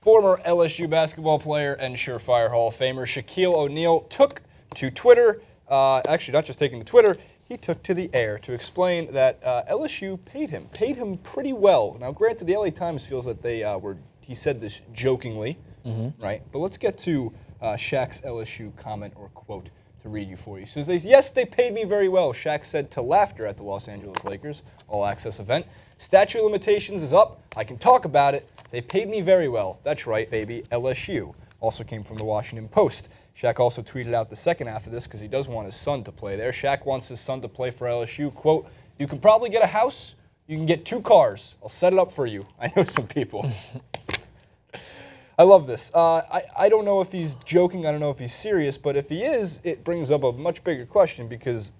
Former LSU basketball player and Surefire Hall of Famer Shaquille O'Neal took to Twitter, actually not just taking to Twitter, he took to the air to explain that LSU paid him pretty well. Now granted, the LA Times feels that he said this jokingly, right? But let's get to Shaq's LSU comment or quote to read you for you. So he says, yes, they paid me very well, Shaq said to laughter at the Los Angeles Lakers all-access event. Statute of limitations is up. I can talk about it. They paid me very well. That's right, baby. LSU. Also came from the Washington Post. Shaq also tweeted out the second half of this because he does want his son to play there. Shaq wants his son to play for LSU. Quote, you can probably get a house. You can get 2 cars. I'll set it up for you. I know some people. I love this. I don't know if he's joking. I don't know if he's serious. But if he is, it brings up a much bigger question because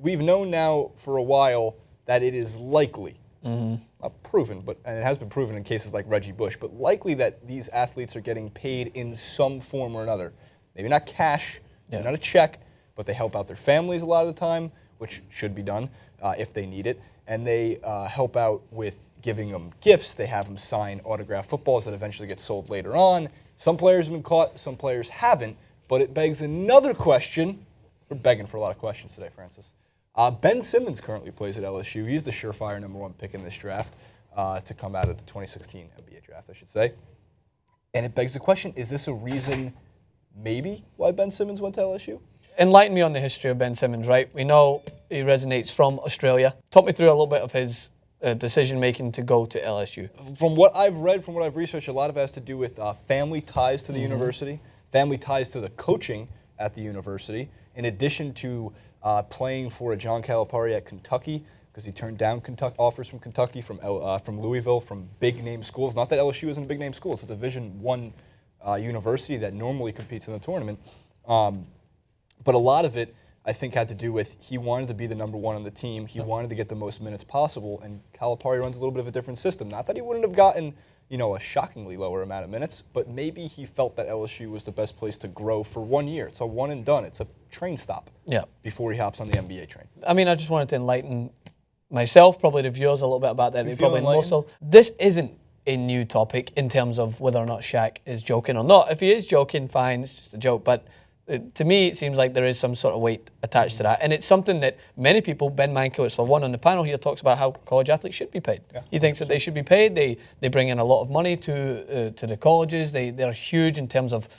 we've known now for a while that it is likely, not proven, and it has been proven in cases like Reggie Bush, but likely that these athletes are getting paid in some form or another. Maybe not cash, maybe not a check, but they help out their families a lot of the time, which should be done if they need it, and they help out with giving them gifts. They have them sign autographed footballs that eventually get sold later on. Some players have been caught, some players haven't, but it begs another question. We're begging for a lot of questions today, Francis. Ben Simmons currently plays at LSU. He's the surefire #1 pick in this draft to come out of the 2016 NBA draft, I should say. And it begs the question, is this a reason maybe why Ben Simmons went to LSU? Enlighten me on the history of Ben Simmons, right? We know he resonates from Australia. Talk me through a little bit of his decision-making to go to LSU. From what I've read, from what I've researched, a lot of it has to do with family ties to the university, family ties to the coaching at the university, in addition to playing for a John Calipari at Kentucky because he turned down offers from Kentucky, from Louisville, from big-name schools. Not that LSU isn't a big-name school. It's a Division I university that normally competes in the tournament. But a lot of it, I think, had to do with he wanted to be the #1 on the team. He wanted to get the most minutes possible, and Calipari runs a little bit of a different system. Not that he wouldn't have gotten a shockingly lower amount of minutes, but maybe he felt that LSU was the best place to grow for 1 year. It's a one and done. It's a train stop before he hops on the NBA train. I mean, I just wanted to enlighten myself, probably the viewers, a little bit about that. You They probably feel know so. This isn't a new topic in terms of whether or not Shaq is joking or not. If he is joking, fine, it's just a joke. But to me, it seems like there is some sort of weight attached to that. And it's something that many people, Ben Mankiewicz, for one on the panel here, talks about how college athletes should be paid. Yeah, he thinks that they should be paid. They bring in a lot of money to the colleges. They're huge in terms of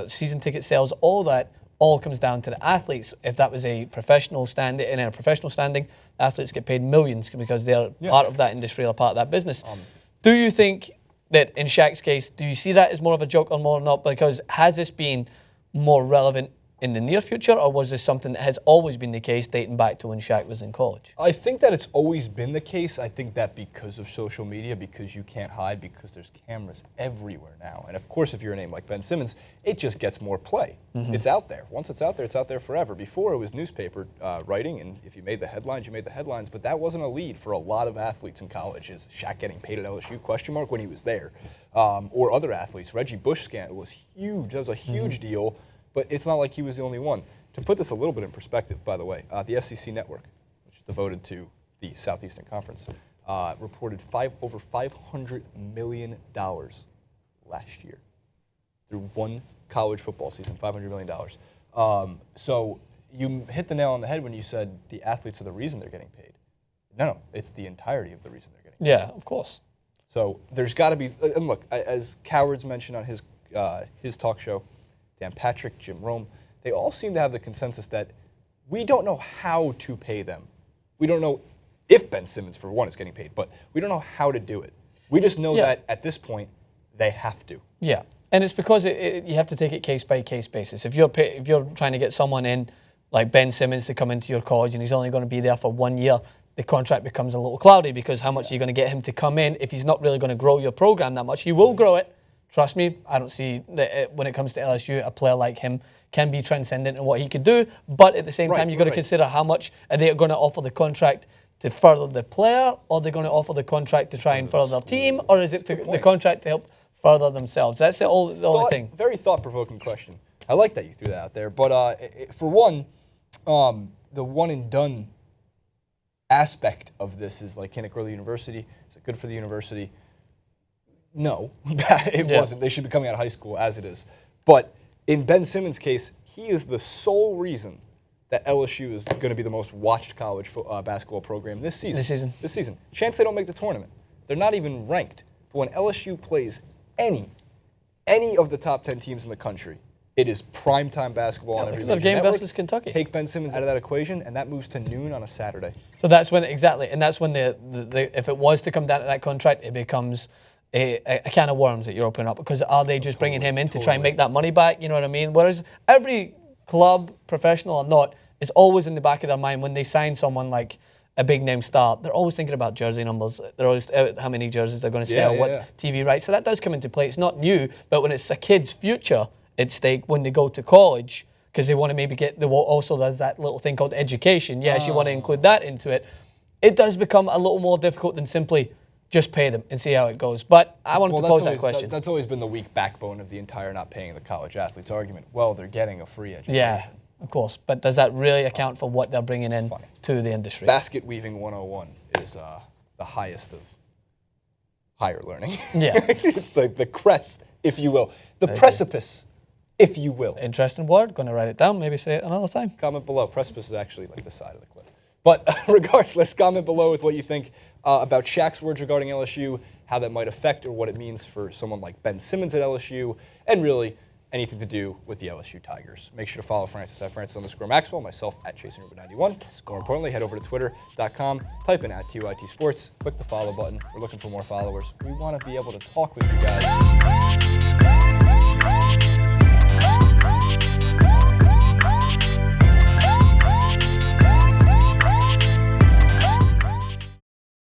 season ticket sales. All that all comes down to the athletes. If that was a professional standing, in a professional standing, athletes get paid millions because they're part of that industry or part of that business. Do you think that in Shaq's case, do you see that as more of a joke or more not? Because has this been more relevant in the near future, or was this something that has always been the case dating back to when Shaq was in college? I think that it's always been the case. I think that because of social media, because you can't hide, because there's cameras everywhere now. And of course, if you're a name like Ben Simmons, it just gets more play. It's out there. Once it's out there forever. Before, it was newspaper writing, and if you made the headlines, you made the headlines. But that wasn't a lead for a lot of athletes in college. Is Shaq getting paid at LSU? Question mark when he was there. Or other athletes. Reggie Bush scandal was huge. That was a huge deal. But it's not like he was the only one. To put this a little bit in perspective, by the way, the SEC network, which is devoted to the Southeastern Conference, reported over $500 million last year through one college football season, $500 million. So you hit the nail on the head when you said the athletes are the reason they're getting paid. No, it's the entirety of the reason they're getting paid. Yeah, of course. So there's got to be, and look, as Cowards mentioned on his talk show, Dan Patrick, Jim Rome, they all seem to have the consensus that we don't know how to pay them. We don't know if Ben Simmons, for one, is getting paid, but we don't know how to do it. We just know that at this point, they have to. Yeah, and it's because you have to take it case-by-case basis. If you're trying to get someone in, like Ben Simmons, to come into your college and he's only going to be there for 1 year, the contract becomes a little cloudy because how much are you going to get him to come in if he's not really going to grow your program that much? He will grow it. Trust me, I don't see that when it comes to LSU, a player like him can be transcendent in what he could do. But at the same time, you've got to consider how much are they going to offer the contract to further the player, or are they going to offer the contract to try and further their team, or is it the contract to help further themselves? That's the only thing. Very thought-provoking question. I like that you threw that out there. But for one, the one-and-done aspect of this is like, can it grow the university? Is it good for the university? No, it wasn't. They should be coming out of high school as it is. But in Ben Simmons' case, he is the sole reason that LSU is going to be the most watched college basketball program this season. This season. Chance they don't make the tournament. They're not even ranked. But when LSU plays any of the top 10 teams in the country, it is primetime basketball on every major game network. versus Kentucky. Take Ben Simmons out of that equation, and that moves to noon on a Saturday. So that's when, exactly, and that's when if it was to come down to that contract, it becomes a can of worms that you're opening up, because are they just bringing him in to try and make that money back? You know what I mean? Whereas every club, professional or not, is always in the back of their mind when they sign someone like a big name star. They're always thinking about jersey numbers. They're always how many jerseys they're going to sell, TV rights. So that does come into play. It's not new, but when it's a kid's future at stake when they go to college, because they want to maybe get also there's that little thing called education. Yes, you want to include that into it. It does become a little more difficult than simply just pay them and see how it goes. But I wanted to pose that question. That's always been the weak backbone of the entire not paying the college athletes argument. Well, they're getting a free education. Yeah, of course. But does that really account for what they're bringing in to the industry? Basket weaving 101 is the highest of higher learning. Yeah. It's the crest, if you will. The precipice, if you will. Interesting word. Going to write it down. Maybe say it another time. Comment below. Precipice is actually like the side of the cliff. But regardless, comment below with what you think about SHAQ's words regarding LSU, how that might affect or what it means for someone like Ben Simmons at LSU, and really anything to do with the LSU Tigers. Make sure to follow Francis at Francis_Maxwell, myself at ChasingRuben91. More importantly, head over to Twitter.com, type in @TYT Sports, click the follow button. We're looking for more followers. We want to be able to talk with you guys.